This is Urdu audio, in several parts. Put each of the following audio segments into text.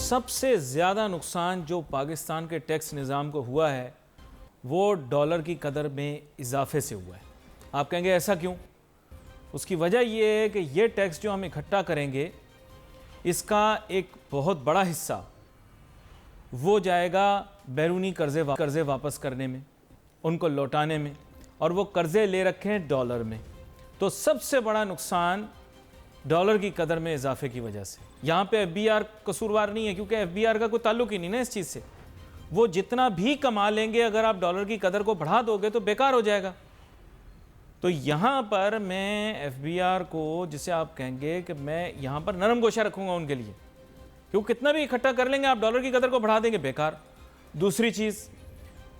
سب سے زیادہ نقصان جو پاکستان کے ٹیکس نظام کو ہوا ہے وہ ڈالر کی قدر میں اضافے سے ہوا ہے۔ آپ کہیں گے ایسا کیوں؟ اس کی وجہ یہ ہے کہ یہ ٹیکس جو ہم اکٹھا کریں گے اس کا ایک بہت بڑا حصہ وہ جائے گا بیرونی قرضے واپس کرنے میں، ان کو لوٹانے میں، اور وہ قرضے لے رکھے ہیں ڈالر میں۔ تو سب سے بڑا نقصان ڈالر کی قدر میں اضافے کی وجہ سے۔ یہاں پہ ایف بی آر قصوروار نہیں ہے، کیونکہ ایف بی آر کا کوئی تعلق ہی نہیں نا اس چیز سے۔ وہ جتنا بھی کما لیں گے اگر آپ ڈالر کی قدر کو بڑھا دو گے تو بیکار ہو جائے گا۔ تو یہاں پر میں ایف بی آر کو، جسے آپ کہیں گے کہ میں یہاں پر نرم گوشہ رکھوں گا ان کے لیے، کیونکہ کتنا بھی اکٹھا کر لیں گے آپ ڈالر کی قدر کو بڑھا دیں گے بیکار۔ دوسری چیز،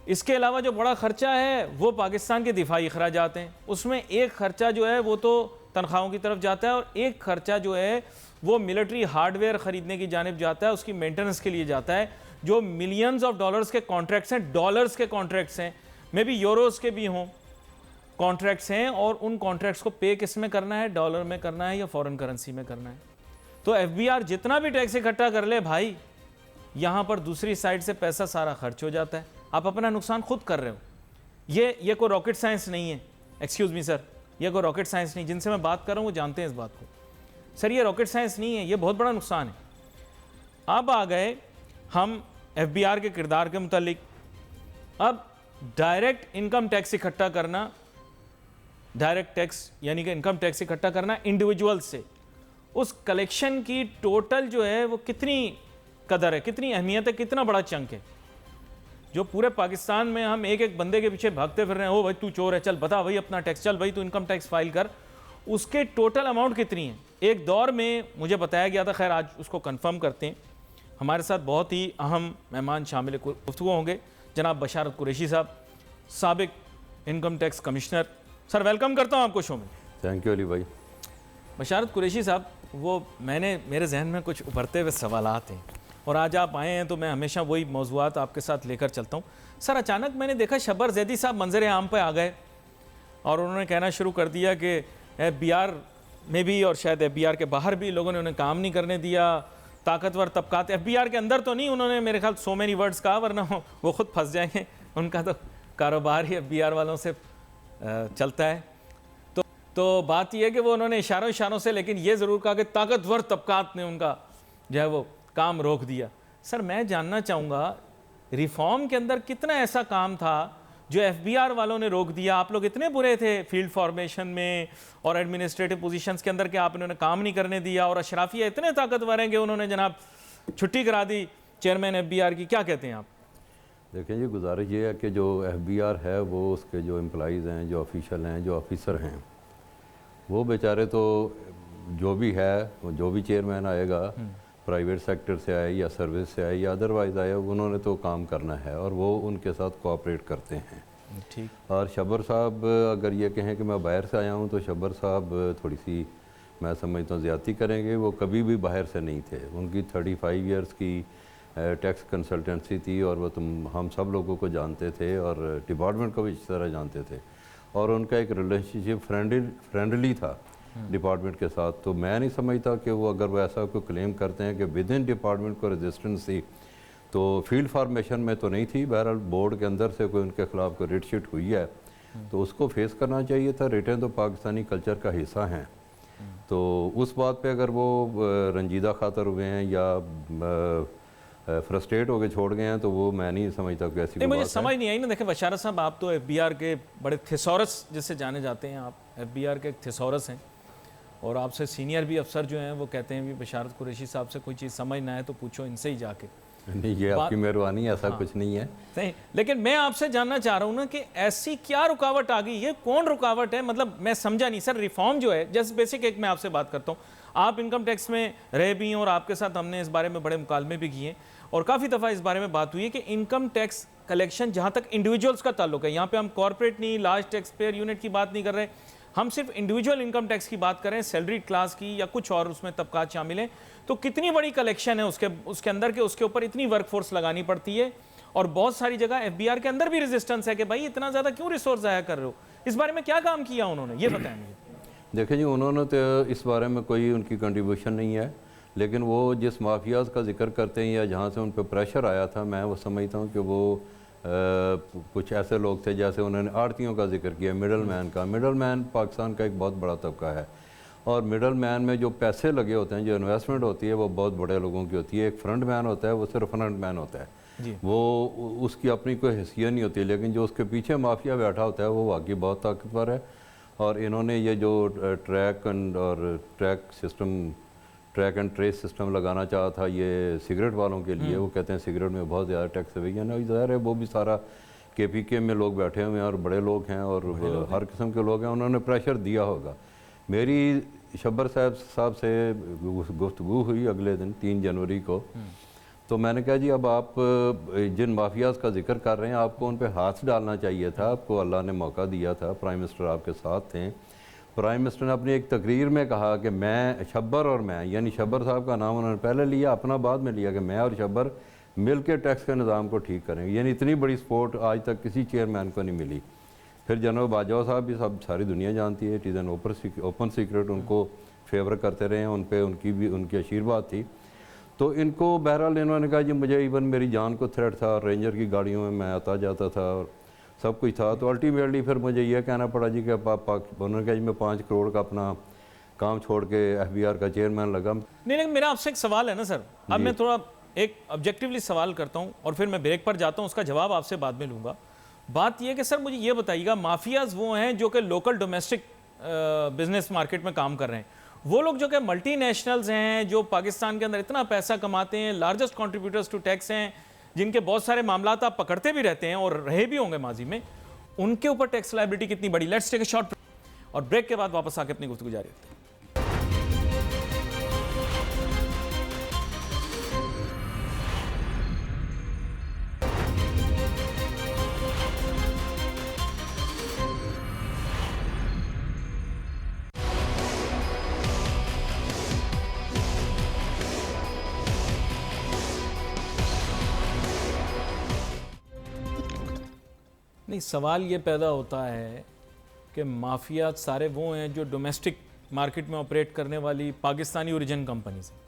اس کے علاوہ جو بڑا خرچہ ہے وہ پاکستان کے دفاعی اخراجات ہیں۔ اس میں ایک خرچہ جو ہے وہ تو تنخواہوں کی طرف جاتا ہے، اور ایک خرچہ جو ہے وہ ملٹری ہارڈ ویئر خریدنے کی جانب جاتا ہے، اس کی مینٹیننس کے لیے جاتا ہے، جو ملینز آف ڈالرز کے کانٹریکٹس ہیں، ڈالرز کے کانٹریکٹس ہیں، میں بھی یوروز کے بھی ہوں کانٹریکٹس ہیں، اور ان کانٹریکٹس کو پے کس میں کرنا ہے؟ ڈالر میں کرنا ہے یا فورن کرنسی میں کرنا ہے؟ تو ایف بی آر جتنا بھی ٹیکس اکٹھا کر لے بھائی، یہاں پر دوسری سائڈ سے پیسہ سارا خرچ ہو جاتا ہے، آپ اپنا نقصان خود کر رہے ہو۔ یہ کوئی راکٹ سائنس نہیں ہے، ایکسکیوز می سر، یہ کوئی راکٹ سائنس نہیں، جن سے میں بات کر رہا ہوں وہ جانتے ہیں اس بات کو۔ سر یہ راکٹ سائنس نہیں ہے، یہ بہت بڑا نقصان ہے۔ اب آ گئے ہم ایف بی آر کے کردار کے متعلق۔ اب ڈائریکٹ انکم ٹیکس اکٹھا کرنا، ڈائریکٹ ٹیکس یعنی کہ انکم ٹیکس اکٹھا کرنا انڈیویجول سے، اس کلیکشن کی ٹوٹل جو ہے وہ کتنی قدر ہے، کتنی اہمیت ہے، کتنا بڑا چنک ہے، جو پورے پاکستان میں ہم ایک ایک بندے کے پیچھے بھاگتے پھر رہے ہیں، او بھائی تو چور ہے، چل بتا بھائی اپنا ٹیکس، چل بھائی تو انکم ٹیکس فائل کر، اس کے ٹوٹل اماؤنٹ کتنی ہے۔ ایک دور میں مجھے بتایا گیا تھا، خیر آج اس کو کنفرم کرتے ہیں، ہمارے ساتھ بہت ہی اہم مہمان شامل گفتگو ہوں گے، جناب بشارت قریشی صاحب، سابق income tax commissioner. Sir welcome کرتا ہوں آپ کو شو میں۔ تھینک یو علی بھائی۔ بشارت قریشی صاحب، وہ میرے ذہن میں کچھ ابھرتے ہوئے سوالات ہیں، اور آج آپ آئے ہیں تو میں ہمیشہ وہی موضوعات آپ کے ساتھ لے کر چلتا ہوں۔ سر اچانک میں نے دیکھا شبر زیدی صاحب منظر عام پہ آ گئے، اور انہوں نے کہنا شروع کر دیا کہ ایف بی آر میں بھی اور شاید ایف بی آر کے باہر بھی لوگوں نے انہیں کام نہیں کرنے دیا، طاقتور طبقات، ایف بی آر کے اندر تو نہیں، انہوں نے میرے خیال سو مینی ورڈز کہا، ورنہ وہ خود پھنس جائیں گے، ان کا تو کاروبار ہی ایف بی آر والوں سے چلتا ہے۔ تو بات یہ ہے کہ وہ انہوں نے اشاروں سے، لیکن یہ ضرور کہا کہ طاقتور طبقات نے ان کا جو ہے وہ کام روک دیا۔ سر میں جاننا چاہوں گا ریفارم کے اندر کتنا ایسا کام تھا جو ایف بی آر والوں نے روک دیا؟ آپ لوگ اتنے برے تھے فیلڈ فارمیشن میں اور ایڈمنسٹریٹو پوزیشنز کے اندر کہ آپ انہوں نے کام نہیں کرنے دیا، اور اشرافیہ اتنے طاقتور ہیں کہ انہوں نے جناب چھٹی کرا دی چیئرمین ایف بی آر کی، کیا کہتے ہیں آپ؟ دیکھیں جی، گزارش یہ ہے کہ جو ایف بی آر ہے وہ اس کے جو امپلائیز ہیں، جو آفیشل ہیں، جو آفیسر ہیں، وہ بیچارے تو جو بھی ہے، جو بھی چیئرمین آئے گا پرائیویٹ سیکٹر سے آئے یا سروس سے آئے یا ادروائز آئے، انہوں نے تو کام کرنا ہے اور وہ ان کے ساتھ کوآپریٹ کرتے ہیں۔ ٹھیک۔ اور شبر صاحب اگر یہ کہیں کہ میں باہر سے آیا ہوں تو شبر صاحب تھوڑی سی میں سمجھتا ہوں زیادتی کریں گے، وہ کبھی بھی باہر سے نہیں تھے، ان کی 35 ایئرس کی ٹیکس کنسلٹنسی تھی، اور وہ ہم سب لوگوں کو جانتے تھے اور ڈپارٹمنٹ کو بھی اس طرح جانتے تھے، اور ان کا ایک ریلیشن شپ فرینڈلی تھا ڈپارٹمنٹ کے ساتھ۔ تو میں نہیں سمجھتا کہ وہ اگر وہ ایسا کوئی کلیم کرتے ہیں کہ ود ان ڈپارٹمنٹ کو ریزسٹنس تھی، تو فیلڈ فارمیشن میں تو نہیں تھی، بہرحال بورڈ کے اندر سے کوئی ان کے خلاف کوئی ریٹ شیٹ ہوئی ہے تو اس کو فیس کرنا چاہیے تھا۔ ریٹیں تو پاکستانی کلچر کا حصہ ہیں، تو اس بات پہ اگر وہ رنجیدہ خاطر ہوئے ہیں یا فرسٹریٹ ہو کے چھوڑ گئے ہیں تو وہ میں نہیں سمجھتا کہ ایسی بات ہے۔ مجھے سمجھ نہیں آئی نا، دیکھیں بشارت صاحب، آپ تو ایف بی آر کے بڑے تھیسورس جس سے جانے جاتے ہیں، آپ ایف بی آر کے ایک تھیسورس ہیں، اور آپ سے سینئر بھی افسر جو ہیں وہ کہتے ہیں بھی بشارت قریشی صاحب سے کوئی چیز سمجھ نہ آئے تو پوچھو ان سے ہی جا کے۔ نہیں، یہ آپ کی مہربانی ہے، ایسا کچھ نہیں ہے۔ نہیں، لیکن میں آپ سے جاننا چاہ رہا ہوں نا کہ ایسی کیا رکاوٹ آ گئی، یہ کون رکاوٹ ہے؟ مطلب میں سمجھا نہیں سر۔ ریفارم جو ہے، جیسے بیسک ایک میں آپ سے بات کرتا ہوں، آپ انکم ٹیکس میں رہے بھی ہیں اور آپ کے ساتھ ہم نے اس بارے میں بڑے مکالمے بھی کیے ہیں، اور کافی دفعہ اس بارے میں بات ہوئی ہے کہ انکم ٹیکس کلیکشن جہاں تک انڈیویجولز کا تعلق ہے، یہاں پہ ہم کارپوریٹ نہیں، لارج ٹیکس پیئر یونٹ کی بات نہیں کر رہے، ہم صرف انڈیویجول انکم ٹیکس کی بات کریں، سیلری کلاس کی یا کچھ اور اس میں طبقات شامل ہیں، تو کتنی بڑی کلیکشن ہے اس کے اندر کہ اس کے اوپر اتنی ورک فورس لگانی پڑتی ہے، اور بہت ساری جگہ ایف بی آر کے اندر بھی ریزسٹنس ہے کہ بھائی اتنا زیادہ کیوں ریسورس ضائع کر رہے ہو؟ اس بارے میں کیا کام کیا انہوں نے، یہ بتائیں مجھے۔ دیکھیں جی، انہوں نے تو اس بارے میں کوئی ان کی کنٹریبیوشن نہیں ہے، لیکن وہ جس مافیاز کا ذکر کرتے ہیں یا جہاں سے ان پہ پریشر آیا تھا، میں وہ سمجھتا ہوں کہ وہ کچھ ایسے لوگ تھے جیسے انہوں نے آڑتیوں کا ذکر کیا، مڈل مین کا. مڈل مین پاکستان کا ایک بہت بڑا طبقہ ہے، اور مڈل مین میں جو پیسے لگے ہوتے ہیں، جو انویسٹمنٹ ہوتی ہے، وہ بہت بڑے لوگوں کی ہوتی ہے. ایک فرنٹ مین ہوتا ہے، وہ صرف فرنٹ مین ہوتا ہے، وہ اس کی اپنی کوئی حیثیت نہیں ہوتی، لیکن جو اس کے پیچھے مافیا بیٹھا ہوتا ہے وہ واقعی بہت طاقتور ہے. اور انہوں نے یہ جو ٹریک اینڈ ٹریس سسٹم لگانا چاہا تھا یہ سگریٹ والوں کے لیے، وہ کہتے ہیں سگریٹ میں بہت زیادہ ٹیکس ایویژن ہے. ظاہر ہے وہ بھی سارا KPK میں لوگ بیٹھے ہوئے ہیں اور بڑے لوگ ہیں اور ہر قسم کے لوگ ہیں، انہوں نے پریشر دیا ہوگا. میری شبر صاحب سے گفتگو ہوئی اگلے دن 3 جنوری کو، تو میں نے کہا جی اب آپ جن مافیاز کا ذکر کر رہے ہیں آپ کو ان پہ ہاتھ ڈالنا چاہیے تھا، آپ کو اللہ نے موقع دیا تھا، پرائم منسٹر آپ کے ساتھ تھے. پرائم منسٹر نے اپنی ایک تقریر میں کہا کہ میں شبر اور میں، یعنی شبر صاحب کا نام انہوں نے پہلے لیا، اپنا بعد میں لیا، کہ میں اور شبر مل کے ٹیکس کے نظام کو ٹھیک کریں گے. یعنی اتنی بڑی سپورٹ آج تک کسی چیئرمین کو نہیں ملی. پھر جنرل باجوہ صاحب بھی ساری دنیا جانتی ہے، it is an open secret, ان کو فیور کرتے رہے ہیں، ان پہ ان کی آشیرواد تھی. تو ان کو بہرحال انہوں نے کہا جی مجھے ایون میری جان کو تھریٹ تھا، رینجر کی گاڑیوں میں آتا جاتا تھا اور سب کچھ تھا. تو الٹیمیٹلی پھر مجھے یہ کہنا پڑا جی کہ انہوں نے کہا جی میں 5 کروڑ کا اپنا کام چھوڑ کے FBR کا چیئرمین لگا. نہیں میرا آپ سے ایک سوال ہے نا سر، اب میں تھوڑا ایک آبجیکٹیولی سوال کرتا ہوں اور پھر میں بریک پر جاتا ہوں، اس کا جواب آپ سے بعد میں لوں گا. بات یہ کہ سر مجھے یہ بتائیے گا، مافیاز وہ ہیں جو کہ لوکل ڈومیسٹک بزنس مارکیٹ میں کام کر رہے ہیں، وہ لوگ جو کہ ملٹی نیشنلز ہیں، جو پاکستان کے اندر اتنا پیسہ کماتے ہیں، لارجسٹ کنٹریبیوٹرز ٹو ٹیکس ہیں، جن کے بہت سارے معاملات آپ پکڑتے بھی رہتے ہیں اور رہے بھی ہوں گے ماضی میں، ان کے اوپر ٹیکس لائبلٹی کتنی بڑی؟ لیٹس ٹیک اے شارٹ اور بریک کے بعد واپس آ کے اپنی گفتگو جاری رکھتے ہیں. نہیں، سوال یہ پیدا ہوتا ہے کہ مافیات سارے وہ ہیں جو ڈومیسٹک مارکیٹ میں آپریٹ کرنے والی پاکستانی اوریجن کمپنیز ہیں.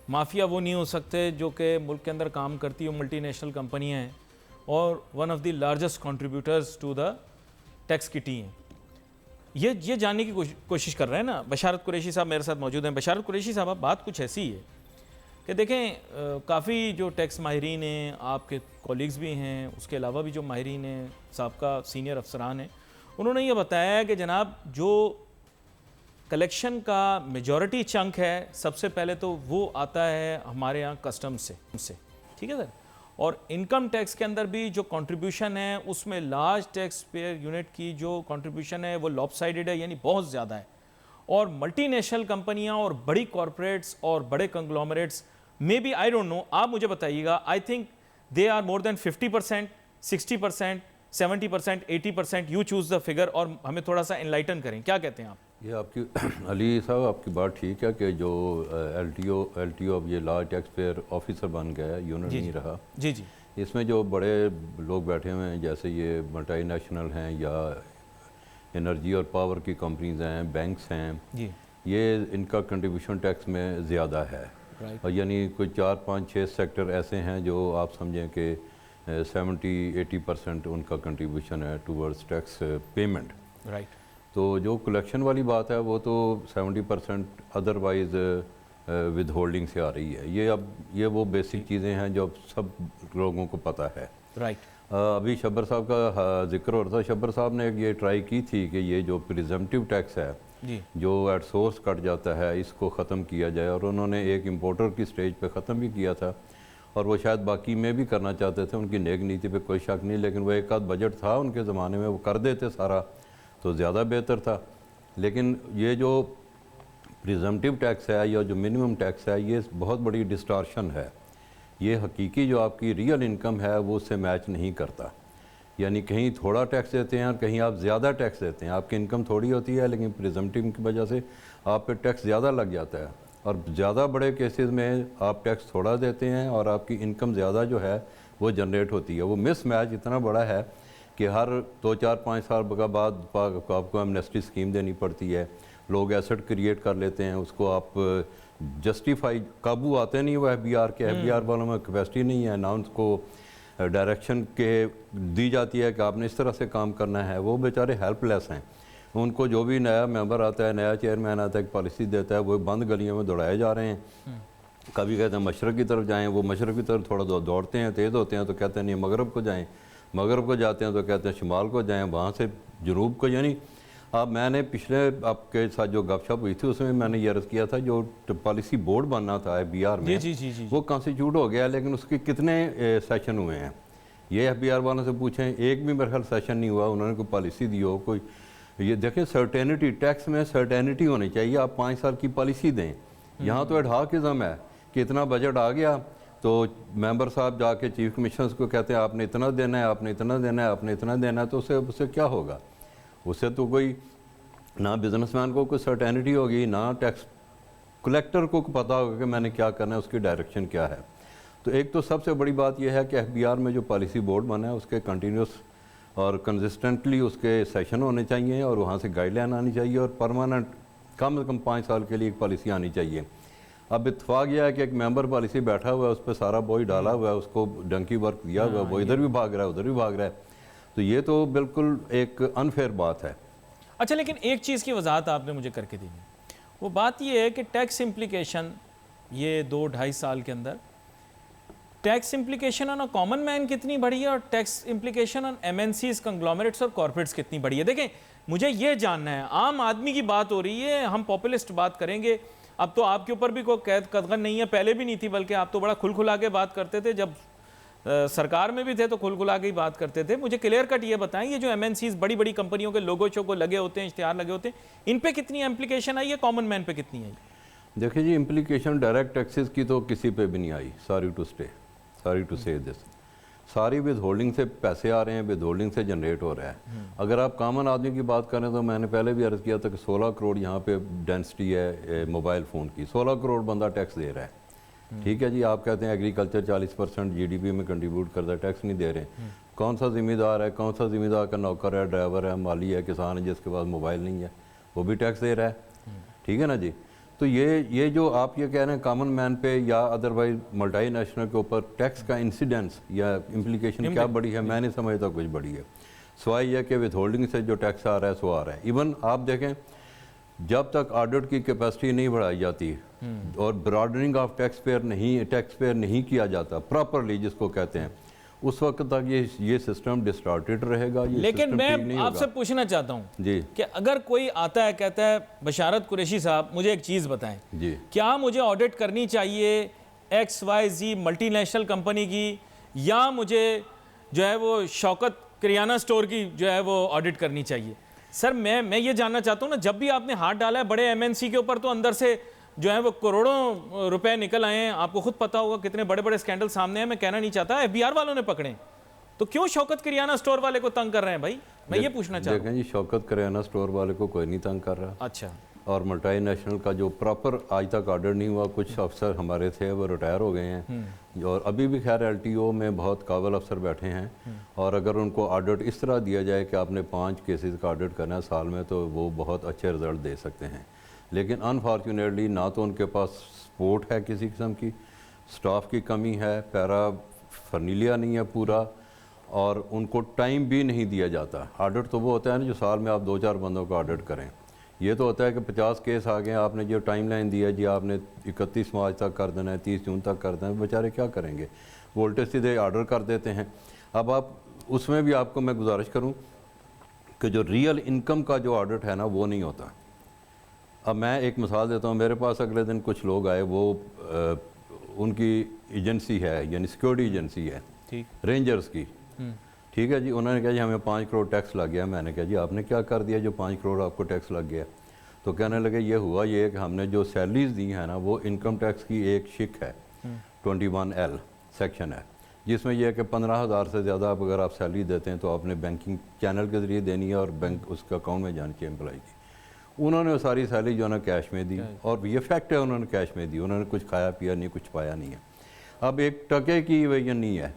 مافیا وہ نہیں ہو سکتے جو کہ ملک کے اندر کام کرتی ہو ملٹی نیشنل کمپنیاں ہیں اور one of the largest contributors to the tax kitty ہیں. یہ جاننے کی کوشش کر رہے ہیں نا. بشارت قریشی صاحب میرے ساتھ موجود ہیں. بشارت قریشی صاحب، بات کچھ ایسی ہے کہ دیکھیں کافی جو ٹیکس ماہرین ہیں، آپ کے کولیگز بھی ہیں، اس کے علاوہ بھی جو ماہرین ہیں، سابقہ سینئر افسران ہیں، انہوں نے یہ بتایا ہے کہ جناب جو کلیکشن کا میجورٹی چنک ہے سب سے پہلے تو وہ آتا ہے ہمارے ہاں کسٹم سے، ٹھیک ہے سر. اور انکم ٹیکس کے اندر بھی جو کنٹریبیوشن ہے اس میں لارج ٹیکس پیئر یونٹ کی جو کنٹریبیوشن ہے وہ لاپ سائیڈڈ ہے، یعنی بہت زیادہ ہے. اور ملٹی نیشنل کمپنیاں اور بڑی کارپوریٹس اور بڑے کنگلومریٹس may be I don't know, آپ مجھے بتائیے گا، I think they are more than 50%، 60%، 70%، 80%، you choose the figure, اور ہمیں تھوڑا سا انلائٹن کریں. کیا کہتے ہیں آپ؟ یہ آپ کی علی صاحب آپ کی بات ٹھیک ہے کہ جو LTO اب یہ لارج ٹیکس پیئر آفیسر بن گیا ہے، یونٹ نہیں رہا. جی جی. اس میں جو بڑے لوگ بیٹھے ہوئے ہیں جیسے یہ ملٹی نیشنل ہیں یا انرجی اور پاور کی کمپنیز ہیں، بینکس ہیں، یہ ان کا کنٹریبیوشن ٹیکس میں زیادہ ہے. اور یعنی کوئی 4 5 6 سیکٹر ایسے ہیں جو آپ سمجھیں کہ 70-80% ان کا کنٹریبیوشن ہے ٹورڈز ٹیکس پیمنٹ. رائٹ. تو جو کلیکشن والی بات ہے وہ تو 70% ادروائز ود ہولڈنگ سے آ رہی ہے. یہ وہ بیسک چیزیں ہیں جو سب لوگوں کو پتہ ہے. رائٹ. ابھی شبر صاحب کا ذکر ہو رہا تھا، شبر صاحب نے یہ ٹرائی کی تھی کہ یہ جو پریزمپٹیو ٹیکس ہے جو ایٹ سورس کٹ جاتا ہے اس کو ختم کیا جائے، اور انہوں نے ایک امپورٹر کی سٹیج پہ ختم بھی کیا تھا، اور وہ شاید باقی میں بھی کرنا چاہتے تھے. ان کی نیک نیتی پہ کوئی شک نہیں، لیکن وہ ایک آدھ بجٹ تھا ان کے زمانے میں، وہ کر دیتے سارا تو زیادہ بہتر تھا. لیکن یہ جو پریزمپٹیو ٹیکس ہے یا جو منیمم ٹیکس ہے یہ بہت بڑی ڈسٹارشن ہے. یہ حقیقی جو آپ کی ریئل انکم ہے وہ اس سے میچ نہیں کرتا. یعنی کہیں تھوڑا ٹیکس دیتے ہیں اور کہیں آپ زیادہ ٹیکس دیتے ہیں. آپ کی انکم تھوڑی ہوتی ہے لیکن پریزمپٹیو کی وجہ سے آپ پہ ٹیکس زیادہ لگ جاتا ہے، اور زیادہ بڑے کیسز میں آپ ٹیکس تھوڑا دیتے ہیں اور آپ کی انکم زیادہ جو ہے وہ جنریٹ ہوتی ہے. وہ مس میچ اتنا بڑا ہے کہ ہر 2 4 5 سال بعد آپ کو ایمنیسٹی اسکیم دینی پڑتی ہے. لوگ ایسٹ کریٹ کر لیتے ہیں, اس کو آپ جسٹیفائی قابو آتے نہیں وہ ایف بی آر کے. ایف بی آر والوں میں کیپیسٹی نہیں ہے, نہ ان کو ڈائریکشن کے دی جاتی ہے کہ آپ نے اس طرح سے کام کرنا ہے. وہ بیچارے ہیلپ لیس ہیں. ان کو جو بھی نیا ممبر آتا ہے, نیا چیئرمین آتا ہے, ایک پالیسی دیتا ہے, وہ بند گلیوں میں دوڑائے جا رہے ہیں. کبھی کہتے ہیں مشرق کی طرف جائیں, وہ مشرق کی طرف تھوڑا دوڑتے ہیں, تیز ہوتے ہیں تو کہتے ہیں نہیں مغرب کو جائیں, مغرب کو جاتے ہیں تو کہتے ہیں شمال کو جائیں, وہاں سے جنوب کو. یعنی اب میں نے پچھلے آپ کے ساتھ جو گپ شپ ہوئی تھی اس میں نے یہ عرض کیا تھا جو پالیسی بورڈ بننا تھا ایف بی آر میں, وہ کانسٹیٹیوٹ ہو گیا, لیکن اس کے کتنے سیشن ہوئے ہیں یہ ایف بی آر والوں سے پوچھیں, ایک بھی میرے خیال سیشن نہیں ہوا. انہوں نے کوئی پالیسی دی ہو, کوئی یہ دیکھیں سرٹینٹی, ٹیکس میں سرٹینٹی ہونی چاہیے. آپ 5 سال کی پالیسی دیں. یہاں تو ایڈہاکزم ہے کہ اتنا بجٹ آ گیا تو ممبر صاحب جا کے چیف کمشنرز کو کہتے ہیں آپ نے اتنا دینا ہے, آپ نے اتنا دینا ہے, آپ نے اتنا دینا ہے. تو اس سے کیا ہوگا؟ اس سے تو کوئی نہ بزنس مین کو کوئی سرٹینٹی ہوگی, نہ ٹیکس کلیکٹر کو پتہ ہوگا کہ میں نے کیا کرنا ہے, اس کی ڈائریکشن کیا ہے. تو ایک تو سب سے بڑی بات یہ ہے کہ ایف بی آر میں جو پالیسی بورڈ بنا ہے اس کے کنٹینیوس اور کنسسٹنٹلی اس کے سیشن ہونے چاہیے, اور وہاں سے گائیڈ لائن آنی چاہیے, اور پرماننٹ کم از کم 5 سال کے لیے ایک پالیسی آنی چاہیے. اب اتفاق یہ ہے کہ ایک ممبر پالیسی بیٹھا ہوا ہے, اس پہ سارا بوئی ڈالا ہوا ہے, اس کو ڈنکی ورک دیا ہوا ہے, وہ ادھر بھی بھاگ رہا ہے, ادھر بھی بھاگ رہا ہے. تو یہ تو بالکل ایک انفیئر بات ہے. اچھا, لیکن ایک چیز کی وضاحت آپ نے مجھے کر کے دی. وہ بات یہ ہے کہ ٹیکس امپلیکیشن یہ 2-2.5 سال کے اندر tax implication on common man کتنی بڑی ہے, اور tax implication on M N Cs, conglomerates اور کارپوریٹس کتنی بڑی ہے. دیکھیں مجھے یہ جاننا ہے, عام آدمی کی بات ہو رہی ہے, ہم پاپولسٹ بات کریں گے. اب تو آپ کے اوپر بھی کوئی قید قدغن نہیں ہے, پہلے بھی نہیں تھی, بلکہ آپ تو بڑا کھل کھلا کے بات کرتے تھے, جب سرکار میں بھی تھے تو کھل کھلا کے ہی بات کرتے تھے. مجھے کلیئر کٹ یہ بتائیں, یہ جو ایم این سیز بڑی بڑی کمپنیوں کے لوگو شو کو لگے ہوتے ہیں, اشتہار لگے ہوتے ہیں, ان پہ کتنی امپلیکیشن آئی ہے, کامن مین پہ کتنی آئی؟ دیکھیں جی, امپلیکیشن ڈائریکٹ ٹیکسز کی تو کسی پہ بھی نہیں آئی. سوری ٹو سے دس, ساری ود ہولڈنگ سے پیسے آ رہے ہیں, ود ہولڈنگ سے جنریٹ ہو رہا ہے. اگر آپ کامن آدمی کی بات کریں تو میں نے پہلے بھی عرض کیا تھا کہ 16 کروڑ یہاں پہ ڈینسٹی ہے موبائل فون کی, 16 کروڑ بندہ ٹیکس دے رہا ہے. ٹھیک ہے جی, آپ کہتے ہیں ایگریکلچر 40% جی ڈی پی میں کنٹریبیوٹ کرتا ہے, ٹیکس نہیں دے رہے ہیں. کون سا ذمہ دار ہے, کون سا ذمہ دار کا نوکر ہے, ڈرائیور ہے, مالی ہے, کسان ہے جس کے پاس موبائل نہیں ہے, وہ بھی ٹیکس دے رہا ہے. ٹھیک ہے نا جی. تو یہ جو آپ یہ کہہ رہے ہیں کامن مین پہ یا ادروائز ملٹی نیشنل کے اوپر ٹیکس کا انسیڈنس یا امپلیکیشن کیا بڑی ہے, میں نہیں سمجھتا کچھ بڑی ہے, سوائے یہ کہ ود ہولڈنگ سے جو ٹیکس آ رہا ہے سو آ رہا ہے. ایون آپ دیکھیں جب تک آڈٹ کی کیپیسٹی نہیں بڑھائی جاتی اور براڈننگ آف ٹیکس پیئر نہیں کیا جاتا پراپرلی جس کو کہتے ہیں, اس وقت تک یہ سسٹم ڈسٹارٹیڈ رہے گا. لیکن میں آپ سے پوچھنا چاہتا ہوں جی کہ اگر کوئی آتا ہے کہتا ہے بشارت قریشی صاحب مجھے ایک چیز بتائیں, جی کیا مجھے آڈٹ کرنی چاہیے XYZ ملٹی نیشنل کمپنی کی, یا مجھے جو ہے وہ شوکت کریانہ سٹور کی جو ہے وہ آڈٹ کرنی چاہیے؟ سر میں یہ جاننا چاہتا ہوں نا, جب بھی آپ نے ہاتھ ڈالا ہے بڑے ایم این سی کے اوپر تو اندر سے جو ہے وہ کروڑوں روپے نکل آئے ہیں. آپ کو خود پتا ہوگا کتنے بڑے بڑے اسکینڈل سامنے ہیں, میں کہنا نہیں چاہتا, ایف بی آر والوں نے پکڑے, تو کیوں شوکت کریانہ سٹور والے کو تنگ کر رہے ہیں بھائی؟ میں یہ پوچھنا چاہتا ہوں. دیکھیں جی, شوکت کریانہ سٹور والے کو کوئی نہیں تنگ کر رہا. اچھا. اور ملٹی نیشنل کا جو پراپر آج تک آرڈر نہیں ہوا, کچھ افسر ہمارے تھے وہ ریٹائر ہو گئے ہیں, اور ابھی بھی خیر ایل ٹی او میں بہت قابل افسر بیٹھے ہیں, اور اگر ان کو آڈٹ اس طرح دیا جائے کہ آپ نے 5 کیسز کا آڈٹ کرنا ہے سال میں تو وہ بہت اچھے رزلٹ دے سکتے ہیں. لیکن انفارچونیٹلی نہ تو ان کے پاس سپورٹ ہے کسی قسم کی, سٹاف کی کمی ہے, پیرا فرنیلیا نہیں ہے پورا, اور ان کو ٹائم بھی نہیں دیا جاتا. آڈٹ تو وہ ہوتا ہے نا جو سال میں آپ 2-4 بندوں کا آڈٹ کریں. یہ تو ہوتا ہے کہ 50 کیس آ گئے, آپ نے جو ٹائم لائن دیا جی آپ نے 31 مارچ تک کر دینا ہے, 30 جون تک کر دینا ہے, بیچارے کیا کریں گے, وہ الٹے سیدھے آرڈر کر دیتے ہیں. اب آپ اس میں بھی آپ کو میں گزارش کروں کہ جو ریئل انکم کا جو آڈٹ ہے نا وہ نہیں ہوتا. اب میں ایک مثال دیتا ہوں, میرے پاس اگلے دن کچھ لوگ آئے, وہ ان کی ایجنسی ہے یعنی سیکورٹی ایجنسی ہے رینجرز کی. ٹھیک ہے جی, انہوں نے کہا جی ہمیں 5 کروڑ ٹیکس لگ گیا. میں نے کہا جی آپ نے کیا کر دیا جو 5 کروڑ آپ کو ٹیکس لگ گیا؟ تو کہنے لگے یہ ہوا یہ کہ ہم نے جو سیلریز دی ہیں نا وہ انکم ٹیکس کی ایک شک ہے, 21L سیکشن ہے, جس میں یہ ہے کہ 15,000 سے زیادہ اگر آپ سیلری دیتے ہیں تو آپ نے بینکنگ چینل کے ذریعے دینی ہے اور بینک اس کے اکاؤنٹ میں جان کے امپلائی کی. انہوں نے وہ ساری سیلری جو ہے نا کیش میں دی, اور یہ فیکٹ ہے انہوں نے کیش میں دی, انہوں نے کچھ کھایا پیا نہیں, کچھ پایا نہیں ہے. اب ایک ٹکے کی وجہ نہیں ہے,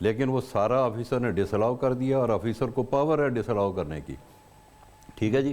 لیکن وہ سارا آفیسر نے ڈس الاؤ کر دیا, اور آفیسر کو پاور ہے ڈس الاؤ کرنے کی. ٹھیک ہے جی.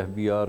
FBR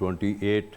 28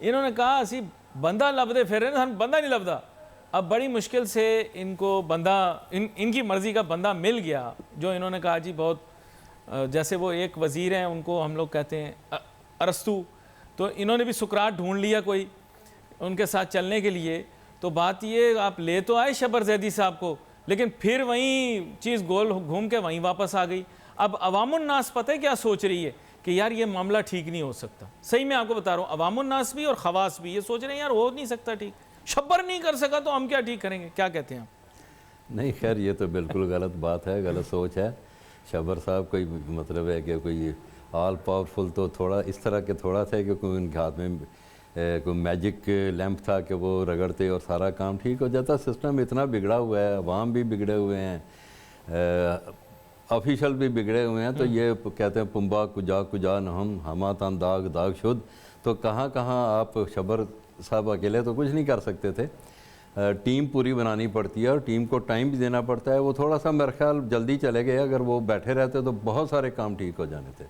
انہوں نے کہا اسی بندہ لبدے پھر رہے ہیں، بندہ نہیں لبدا. اب بڑی مشکل سے ان کو بندہ ان کی مرضی کا بندہ مل گیا جو انہوں نے کہا جی بہت جیسے وہ ایک وزیر ہیں ان کو ہم لوگ کہتے ہیں ارسطو، تو انہوں نے بھی سقراط ڈھونڈ لیا کوئی ان کے ساتھ چلنے کے لیے. تو بات یہ آپ لے تو آئے شبر زیدی صاحب کو لیکن پھر وہیں چیز گول گھوم کے وہیں واپس آ گئی. اب عوام الناس پتہ ہے کیا سوچ رہی ہے کہ یار یہ معاملہ ٹھیک نہیں ہو سکتا. صحیح میں آپ کو بتا رہا ہوں عوام الناس بھی اور خواص بھی یہ سوچ رہے ہیں یار ہو نہیں سکتا ٹھیک، شبر نہیں کر سکا تو ہم کیا ٹھیک کریں گے. کیا کہتے ہیں آپ؟ نہیں خیر یہ تو بالکل غلط بات ہے، غلط سوچ ہے. شبر صاحب کوئی مطلب ہے کہ کوئی آل پاورفل تو تھوڑا اس طرح کے تھوڑا تھا کہ کوئی ان کے ہاتھ میں کوئی میجک لیمپ تھا کہ وہ رگڑتے اور سارا کام ٹھیک ہو جاتا. سسٹم اتنا بگڑا ہوا ہے، عوام بھی بگڑے ہوئے ہیں، آفیشل بھی بگڑے ہوئے ہیں. تو یہ کہتے ہیں پنبا کجا کجا نہم ہما تن داغ داغ شد. تو کہاں کہاں آپ شبر صاحب اکیلے تو کچھ نہیں کر سکتے تھے، ٹیم پوری بنانی پڑتی ہے اور ٹیم کو ٹائم بھی دینا پڑتا ہے. وہ تھوڑا سا میرا خیال جلدی چلے گئے، اگر وہ بیٹھے رہتے تو بہت سارے کام ٹھیک ہو جانے تھے،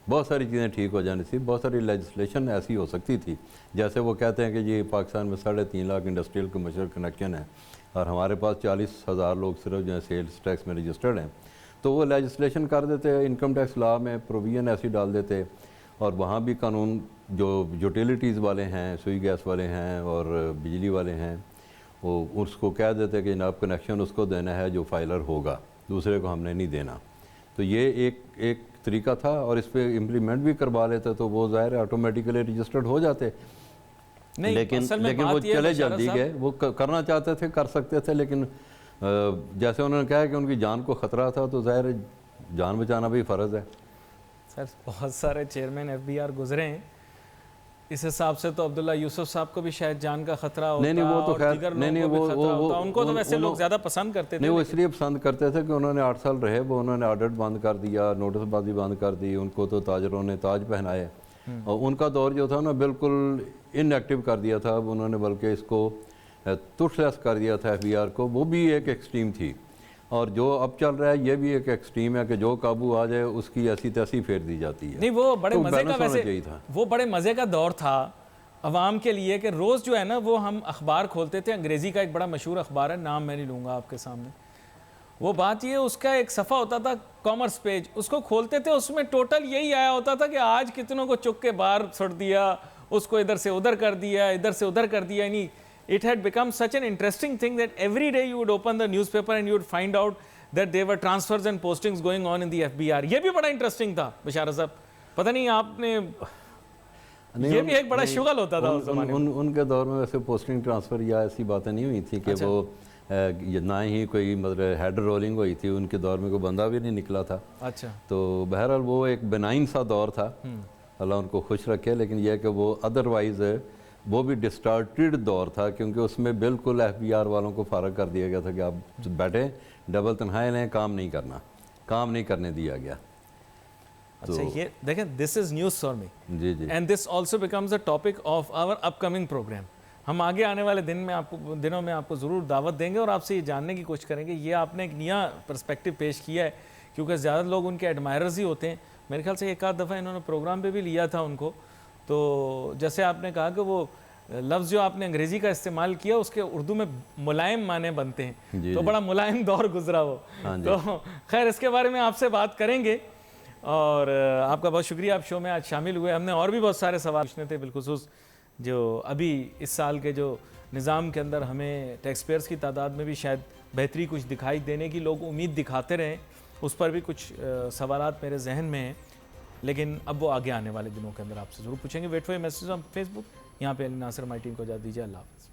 بہت ساری چیزیں ٹھیک ہو جانی تھی، بہت ساری لیجسلیشن ایسی ہو سکتی تھی. جیسے وہ کہتے ہیں کہ جی پاکستان میں 3.5 لاکھ انڈسٹریل کمرشل کنیکشن ہے اور ہمارے پاس 40,000 لوگ صرف جو ہیں سیلز ٹیکس میں رجسٹرڈ ہیں. تو وہ لیجسلیشن کر دیتے، انکم ٹیکس لا میں پروویژن ایسی ڈال دیتے اور وہاں بھی قانون جو یوٹیلیٹیز والے ہیں، سوئی گیس والے ہیں اور بجلی والے ہیں، وہ اس کو کہہ دیتے کہ جناب کنیکشن اس کو دینا ہے جو فائلر ہوگا، دوسرے کو ہم نے نہیں دینا. تو یہ ایک طریقہ تھا اور اس پہ امپلیمنٹ بھی کروا لیتے تو وہ ظاہر آٹومیٹیکلی رجسٹرڈ ہو جاتے. لیکن وہ چلے جلدی گئے، وہ کرنا چاہتے تھے کر سکتے تھے لیکن جیسے انہوں نے کہا کہ ان کی جان کو خطرہ تھا تو ظاہر جان بچانا بھی فرض ہے. سر بہت سارے چیئرمین ایف بی آر گزرے ہیں، اس حساب سے تو عبداللہ یوسف صاحب کو بھی شاید جان کا خطرہ ہوتا نہیں وہ تو اور خیر دیگر لوگوں کو بھی خطرہ ہوتا. ان کو تو ویسے لوگ زیادہ پسند کرتے تھے. نہیں وہ اس لیے پسند کرتے تھے کہ انہوں نے 8 سال رہے، وہ انہوں نے آڈٹ بند کر دیا، نوٹس بازی بند کر دی، ان کو تو تاجروں نے تاج پہنائے اور ان کا دور جو تھا نا بالکل ان ایکٹیو کر دیا تھا. اب انہوں نے بلکہ اس کو تٹھ لیس کر دیا تھا ایف بی آر کو. وہ بھی ایک ایکسٹریم تھی اور جو اب چل رہا ہے یہ بھی ایک ایکسٹریم ہے کہ جو قابو آ جائے اس کی ایسی تیسی پھیر دی جاتی ہے. نہیں وہ بڑے مزے کا ویسے وہ بڑے مزے کا دور تھا عوام کے لیے کہ روز جو ہے نا وہ ہم اخبار کھولتے تھے. انگریزی کا ایک بڑا مشہور اخبار ہے، نام میں نہیں لوں گا آپ کے سامنے. وہ بات یہ اس کا ایک صفحہ ہوتا تھا کامرس پیج، اس کو کھولتے تھے اس میں ٹوٹل یہی آیا ہوتا تھا کہ آج کتنوں کو چک کے باہر سٹ دیا، اس کو ادھر سے ادھر کر دیا، ادھر سے ادھر کر دیا. یعنی it had become such an interesting thing that every day you would open the newspaper and you would find out that there were transfers and postings going on in the FBR. یہ بھی بڑا انٹرسٹنگ تھا بشارت صاحب، پتہ نہیں آپ نے یہ بھی ایک بڑا شغل ہوتا تھا اس زمانے میں. ان کے دور میں ویسے پوسٹنگ ٹرانسفر یا ایسی باتیں نہیں ہوئی تھی کہ وہ نہ ہی کوئی مطلب ہیڈ رولنگ ہوئی تھی. ان کے دور میں کوئی بندہ بھی نہیں نکلا تھا. اچھا تو بہرحال وہ ایک بنائن سا دور تھا، اللہ ان کو خوش رکھے. لیکن یہ کہ وہ ادروائز وہ بھی ڈسٹارٹیڈ دور تھا کیونکہ اس میں بالکل ایف بی آر والوں کو فارغ کر دیا گیا تھا کہ آپ بیٹھے ڈبل تنخواہیں لیں، کام نہیں کرنا، کام نہیں کرنے دیا گیا. اچھا یہ دیکھیں this is news for me جی جی and this also becomes a topic of our upcoming program. ہم آگے آنے والے دنوں میں آپ کو ضرور دعوت دیں گے اور آپ سے یہ جاننے کی کوشش کریں گے. یہ آپ نے ایک نیا پرسپیکٹو پیش کیا ہے کیونکہ زیادہ لوگ ان کے ایڈمائررز ہی ہوتے ہیں. میرے خیال سے ایک آدھ دفعہ انہوں نے پروگرام پہ بھی لیا تھا ان کو. تو جیسے آپ نے کہا کہ وہ لفظ جو آپ نے انگریزی کا استعمال کیا اس کے اردو میں ملائم معنی بنتے ہیں، تو بڑا ملائم دور گزرا وہ. تو خیر اس کے بارے میں آپ سے بات کریں گے اور آپ کا بہت شکریہ آپ شو میں آج شامل ہوئے. ہم نے اور بھی بہت سارے سوال پوچھنے تھے بالخصوص جو ابھی اس سال کے جو نظام کے اندر ہمیں ٹیکس پیئرز کی تعداد میں بھی شاید بہتری کچھ دکھائی دینے کی لوگ امید دکھاتے رہیں، اس پر بھی کچھ سوالات میرے ذہن میں ہیں لیکن اب وہ آگے آنے والے دنوں کے اندر آپ سے ضرور پوچھیں گے. Wait for your message on Facebook. یہاں پہ علی ناصر ہماری ٹیم کو اجازت دیجیے. اللہ حافظ.